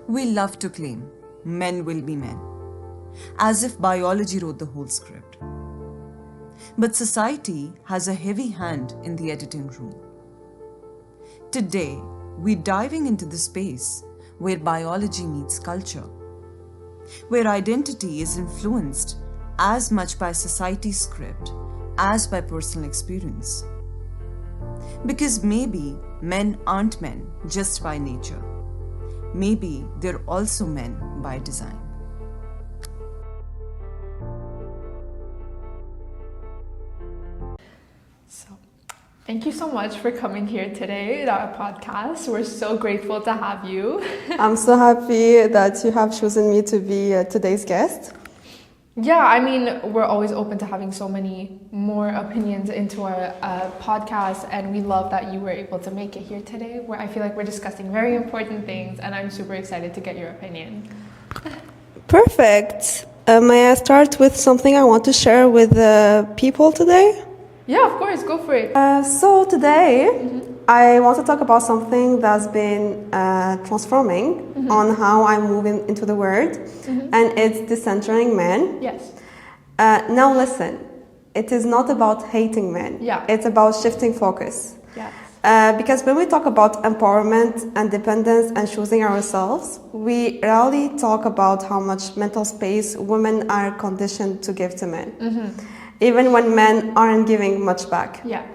We love to claim men will be men, as if biology wrote the whole script. But society has a heavy hand in the editing room. Today, we're diving into the space where biology meets culture, where identity is influenced as much by society's script as by personal experience. Because maybe men aren't men just by nature. Maybe they're also men by design. So, thank you so much for coming here today at our podcast. We're so grateful to have you. I'm so happy that you have chosen me to be today's guest. Yeah, I mean, we're always open to having so many more opinions into our podcast, and we love that you were able to make it here today, where I feel like we're discussing very important things, and I'm super excited to get your opinion. Perfect. May I start with something I want to share with the people today? Yeah, of course, go for it. So today, I want to talk about something that's been transforming on how I'm moving into the world, and it's decentering men. Yes. Now listen, it is not about hating men. Yeah. It's about shifting focus. Yes. Because when we talk about empowerment, independence, and choosing ourselves, we rarely talk about how much mental space women are conditioned to give to men, even when men aren't giving much back. Yeah.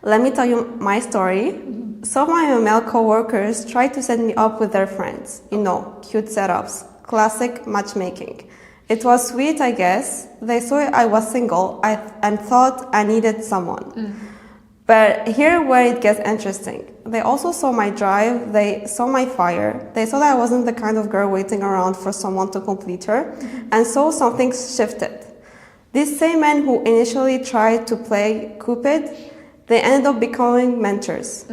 Let me tell you my story. Some of my male co-workers tried to set me up with their friends. You know, cute setups, classic matchmaking. It was sweet, I guess. They saw I was single and thought I needed someone. But here where it gets interesting. They also saw my drive, they saw my fire, they saw that I wasn't the kind of girl waiting around for someone to complete her, and so something shifted. These same men who initially tried to play Cupid, they ended up becoming mentors.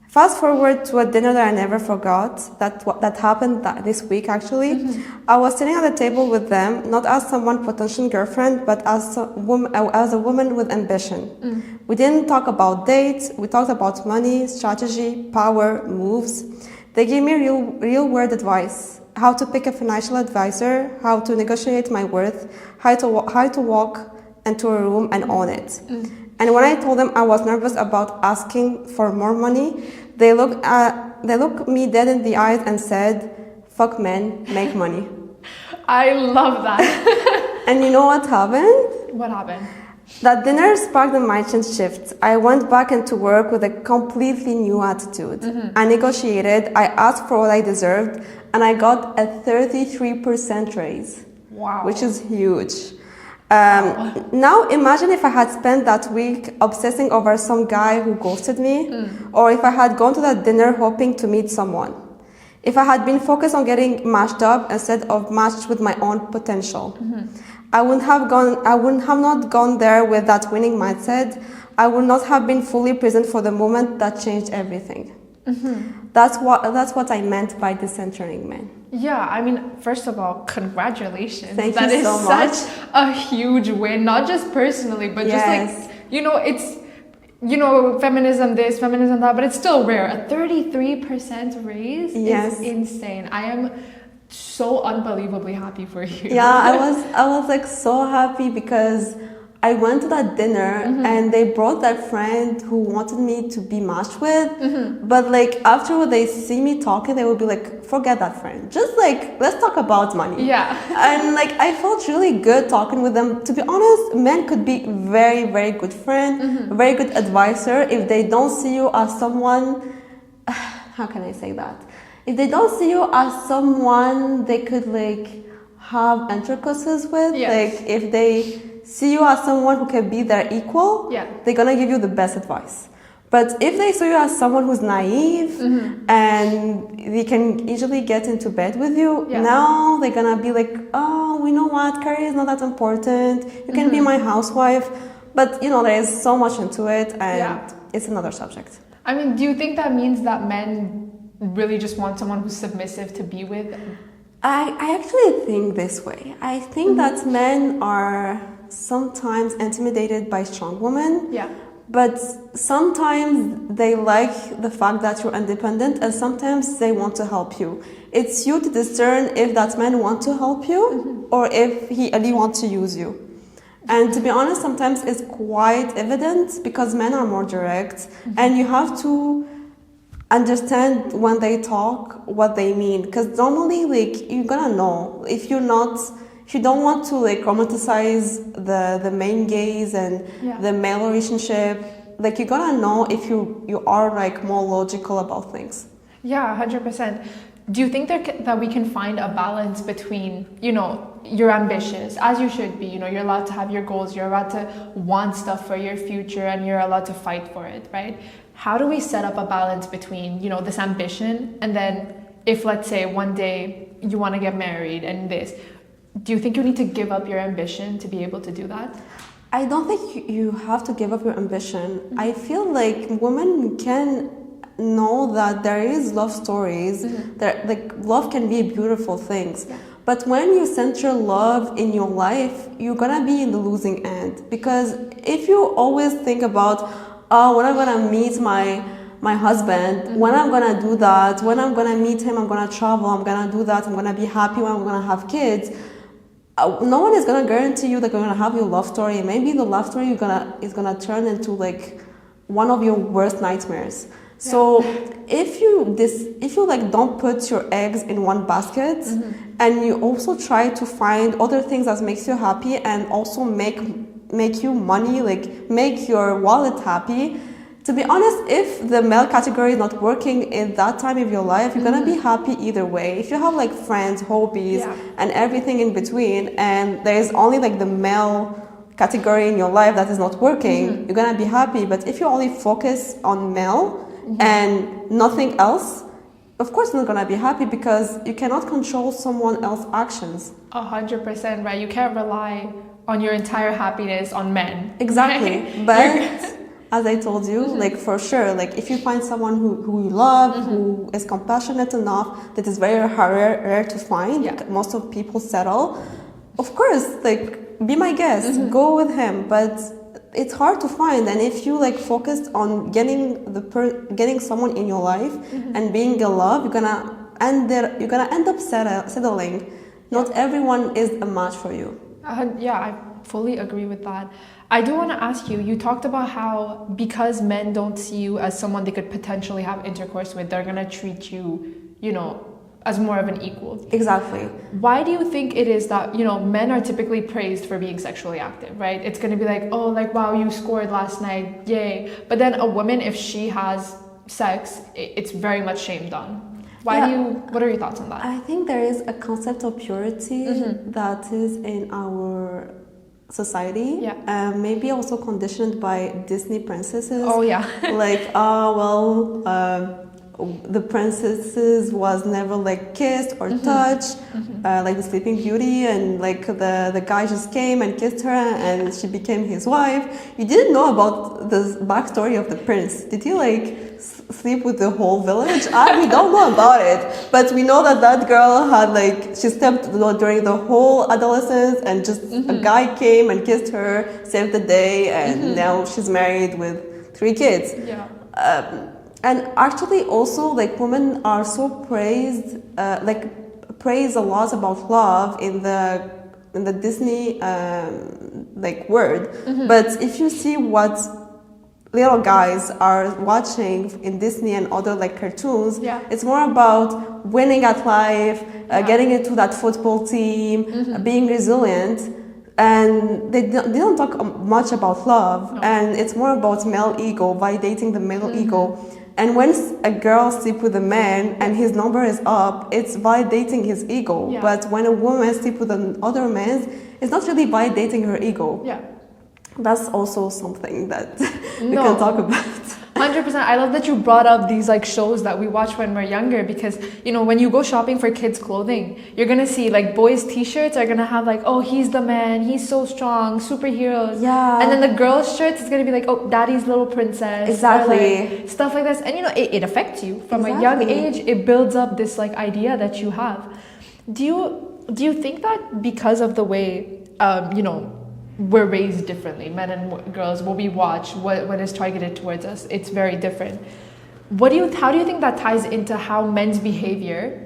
Fast forward to a dinner that I never forgot, that happened this week actually. I was sitting at the table with them, not as someone's potential girlfriend, but as a woman with ambition. We didn't talk about dates, we talked about money, strategy, power, moves. They gave me real world advice, how to pick a financial advisor, how to negotiate my worth, how to walk into a room and own it. And when I told them I was nervous about asking for more money, they looked me dead in the eyes and said, "Fuck men, make money." I love that. And you know what happened? What happened? That dinner sparked a mindset shift. I went back into work with a completely new attitude. I negotiated, I asked for what I deserved, and I got a 33% raise. Wow. Which is huge. Now imagine if I had spent that week obsessing over some guy who ghosted me, or if I had gone to that dinner hoping to meet someone. If I had been focused on getting matched up instead of matched with my own potential. I wouldn't have not gone there with that winning mindset. I would not have been fully present for the moment that changed everything. That's what I meant by decentering men. Yeah, I mean, first of all, congratulations. Thank that you is so much. such a huge win, not just personally, but just like, it's, feminism this, feminism that, but it's still rare. A 33% raise is insane. I am so unbelievably happy for you. Yeah, I was like so happy because I went to that dinner and they brought that friend who wanted me to be matched with. But like after they see me talking, they would be like, forget that friend. Just like, let's talk about money. Yeah. And like, I felt really good talking with them. To be honest, men could be very, very good friend, very good advisor if they don't see you as someone, how can I say that? If they don't see you as someone they could like have intricacies with, like if they see you as someone who can be their equal, they're gonna give you the best advice. But if they see you as someone who's naive and they can easily get into bed with you, now they're gonna be like, oh, we know what, career is not that important, you can be my housewife. But you know, there is so much into it and it's another subject. I mean, do you think that means that men really just want someone who's submissive to be with? I actually think this way. I think that men are sometimes intimidated by strong women. But sometimes they like the fact that you're independent, and sometimes they want to help you. It's you to discern if that man wants to help you or if he only wants to use you. And to be honest, sometimes it's quite evident because men are more direct, and you have to understand when they talk what they mean. Because normally, like, you're gonna know if you don't want to like romanticize the main gaze and the male relationship. Like, you're gonna know if you are like more logical about things. Yeah, 100%. Do you think that we can find a balance between, you're ambitious, as you should be, you're allowed to have your goals, you're allowed to want stuff for your future, and you're allowed to fight for it, right? How do we set up a balance between, this ambition, and then if, let's say, one day you want to get married and this, do you think you need to give up your ambition to be able to do that? I don't think you have to give up your ambition. I feel like women can know that there is love stories, that like love can be beautiful things. But when you center love in your life, you're gonna be in the losing end. Because if you always think about, when I'm gonna meet my husband, when I'm gonna do that, when I'm gonna meet him, I'm gonna travel, I'm gonna do that, I'm gonna be happy when I'm gonna have kids, no one is gonna guarantee you that you're gonna have your love story. Maybe the love story is gonna turn into like one of your worst nightmares. So if you like don't put your eggs in one basket, and you also try to find other things that makes you happy and also make you money, like make your wallet happy. To be honest, if the male category is not working in that time of your life, you're gonna be happy either way. If you have like friends, hobbies, and everything in between, and there is only like the male category in your life that is not working, you're gonna be happy. But if you only focus on male and nothing else, of course you're not gonna be happy because you cannot control someone else's actions. 100%, right? You can't rely on your entire happiness on men. Exactly. Right? But as I told you, like for sure, like if you find someone who you love, who is compassionate enough, that is very rare to find. Most of people settle. Of course, like be my guest, go with him. But it's hard to find, and if you like focused on getting someone in your life and being in love, you're gonna end up settling. Not everyone is a match for you. I fully agree with that. I do want to ask you, you talked about how because men don't see you as someone they could potentially have intercourse with, they're gonna treat you, as more of an equal. Exactly. Why do you think it is that, men are typically praised for being sexually active, right? It's going to be like, oh, like, wow, you scored last night, yay. But then a woman, if she has sex, it's very much shamed on. What are your thoughts on that? I think there is a concept of purity that is in our society. Maybe also conditioned by Disney princesses. Oh, yeah. Like, the princesses was never like kissed or touched, like the Sleeping Beauty, and like the guy just came and kissed her and she became his wife. You didn't know about the backstory of the prince. Did he like sleep with the whole village? We don't know about it, but we know that girl had like, she slept during the whole adolescence, and just a guy came and kissed her, saved the day, and now she's married with 3 kids. And actually also like women are so praised, praise a lot about love in the Disney word. But if you see what little guys are watching in Disney and other like cartoons, it's more about winning at life, getting into that football team, being resilient. And they don't talk much about love, and it's more about male ego, validating the male ego. And when a girl sleeps with a man and his number is up, it's validating his ego. But when a woman sleeps with another man, it's not really validating her ego. That's also something that we can talk about. 100%. I love that you brought up these like shows that we watch when we're younger, because when you go shopping for kids' clothing, you're gonna see like boys' t-shirts are gonna have like, oh, he's the man, he's so strong, superheroes. And then the girls' shirts is gonna be like, oh, daddy's little princess. Exactly. Like, stuff like this. And it affects you from a young age. It builds up this like idea that you have. Do you think that because of the way we're raised differently. Men and girls, what we watch, what is targeted towards us, it's very different. How do you think that ties into how men's behavior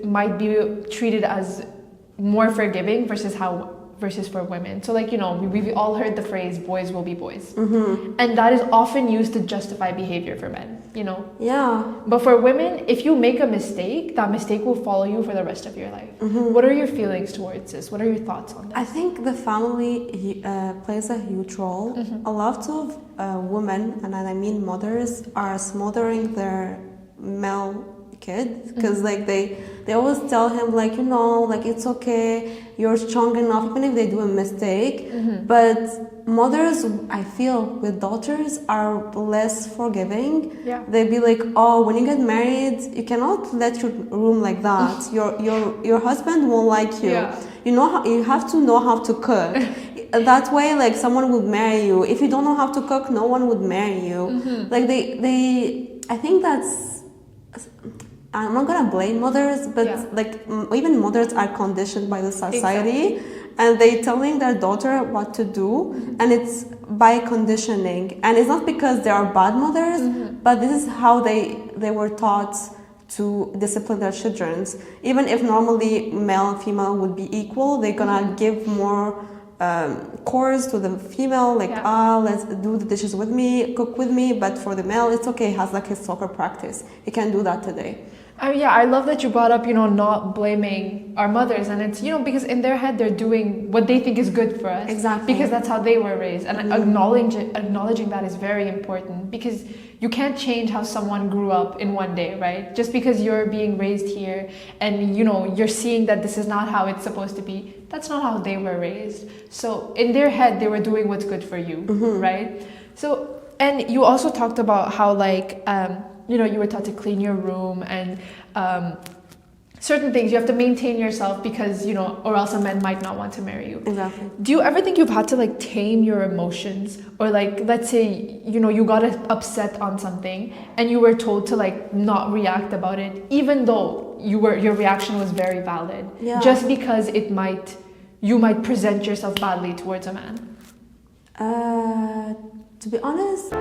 might be treated as more forgiving versus for women? So like, we've all heard the phrase boys will be boys. And that is often used to justify behavior for men, Yeah. But for women, if you make a mistake, that mistake will follow you for the rest of your life. What are your feelings towards this? What are your thoughts on this? I think the family plays a huge role. A lot of women, and I mean mothers, are smothering their male kid because like they always tell him like like it's okay, you're strong enough even if they do a mistake. But mothers, I feel, with daughters are less forgiving. They be like, oh, when you get married you cannot let your room like that. your husband won't like you. You have to know how to cook. That way like someone would marry you. If you don't know how to cook, no one would marry you. Like I think that's, I'm not gonna blame mothers, but like even mothers are conditioned by the society. And they telling their daughter what to do, and it's by conditioning. And it's not because they are bad mothers, but this is how they were taught to discipline their children. Even if normally male and female would be equal, they're gonna give more chores to the female, like let's do the dishes with me, cook with me. But for the male, it's okay, he has like his soccer practice, he can do that today. I love that you brought up, not blaming our mothers. And it's, because in their head, they're doing what they think is good for us. Exactly. Because that's how they were raised. And acknowledging that is very important, because you can't change how someone grew up in one day, right? Just because you're being raised here and, you're seeing that this is not how it's supposed to be, that's not how they were raised. So in their head, they were doing what's good for you, right? So, and you also talked about how like, you were taught to clean your room and certain things you have to maintain yourself because, or else a man might not want to marry you. Exactly. Do you ever think you've had to like tame your emotions? Or like, let's say, you got upset on something and you were told to like not react about it, even though your reaction was very valid, just because you might present yourself badly towards a man? To be honest,